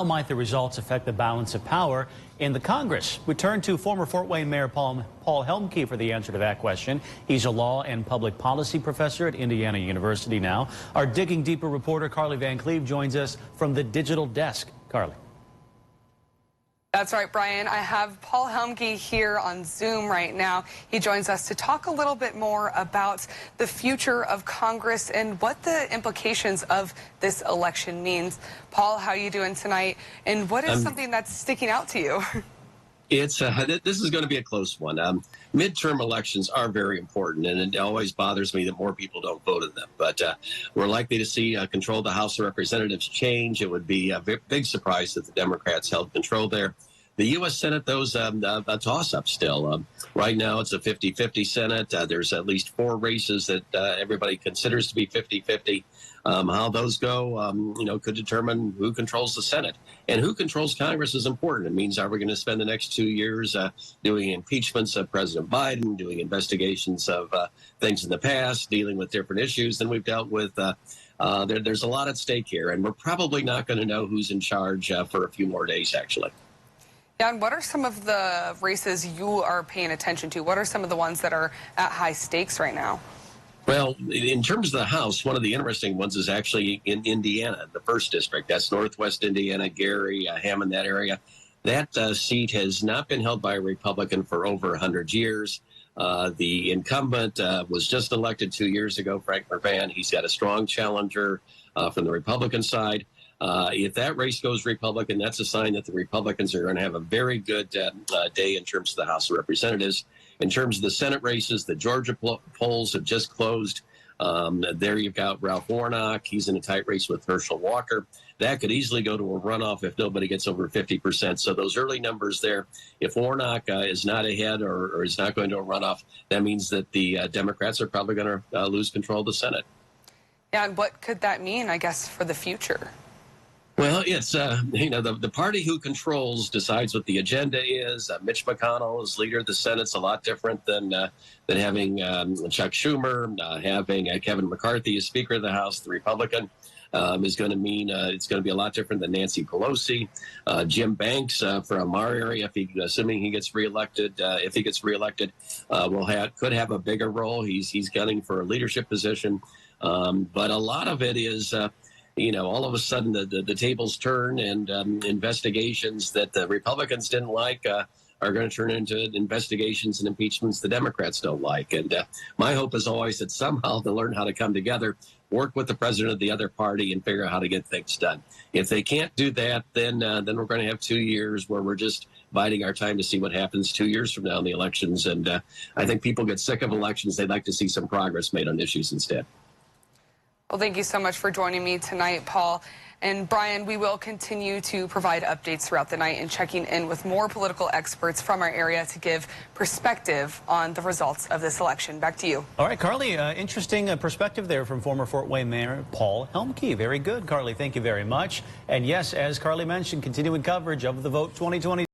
How might the results affect the balance of power in the Congress? We turn to former Fort Wayne Mayor Paul Helmke for the answer to that question. He's a law and public policy professor at Indiana University now. Our Digging Deeper reporter Carly Van Cleve joins us from the digital desk. Carly. That's right, Brian. I have Paul Helmke here on Zoom right now. He joins us to talk a little bit more about the future of Congress and what the implications of this election means. Paul, how are you doing tonight? And what is something that's sticking out to you? This is going to be a close one. Midterm elections are very important, and it always bothers me that more people don't vote in them. But we're likely to see control of the House of Representatives change. It would be a big surprise if the Democrats held control there. The U.S. Senate, those a toss-up still. Right now, it's a 50-50 Senate. There's at least 4 races that everybody considers to be 50-50. How those go, could determine who controls the Senate. And who controls Congress is important. It means, are we going to spend the next 2 years doing impeachments of President Biden, doing investigations of things in the past, dealing with different issues than we've dealt with? There's a lot at stake here, and we're probably not going to know who's in charge for a few more days, actually. Yeah, and what are some of the races you are paying attention to? What are some of the ones that are at high stakes right now? Well, in terms of the House, one of the interesting ones is actually in Indiana, the 1st district. That's Northwest Indiana, Gary, Hammond, that area. That seat has not been held by a Republican for over 100 years. The incumbent was just elected 2 years ago, Frank Mervan. He's got a strong challenger from the Republican side. If that race goes Republican, that's a sign that the Republicans are going to have a very good day in terms of the House of Representatives. In terms of the Senate races, the Georgia polls have just closed. There you've got Ralph Warnock. He's in a tight race with Herschel Walker. That could easily go to a runoff if nobody gets over 50%. So those early numbers there, if Warnock is not ahead or is not going to a runoff, that means that the Democrats are probably going to lose control of the Senate. Yeah, and what could that mean, I guess, for the future? Well, it's, the party who controls decides what the agenda is. Mitch McConnell is leader of the Senate. It's a lot different than having Chuck Schumer, having Kevin McCarthy as Speaker of the House, the Republican. Is going to mean it's going to be a lot different than Nancy Pelosi. Jim Banks from our area, assuming he gets reelected, could have a bigger role. He's gunning for a leadership position. But a lot of it is... all of a sudden the tables turn and investigations that the Republicans didn't like are going to turn into investigations and impeachments the Democrats don't like. And my hope is always that somehow they'll learn how to come together, work with the president of the other party, and figure out how to get things done. If they can't do that, then we're going to have 2 years where we're just biding our time to see what happens 2 years from now in the elections. And I think people get sick of elections. They'd like to see some progress made on issues instead. Well, thank you so much for joining me tonight, Paul. And Brian, we will continue to provide updates throughout the night and checking in with more political experts from our area to give perspective on the results of this election. Back to you. All right, Carly, interesting perspective there from former Fort Wayne Mayor Paul Helmke. Very good, Carly. Thank you very much. And yes, as Carly mentioned, continuing coverage of the Vote 2020.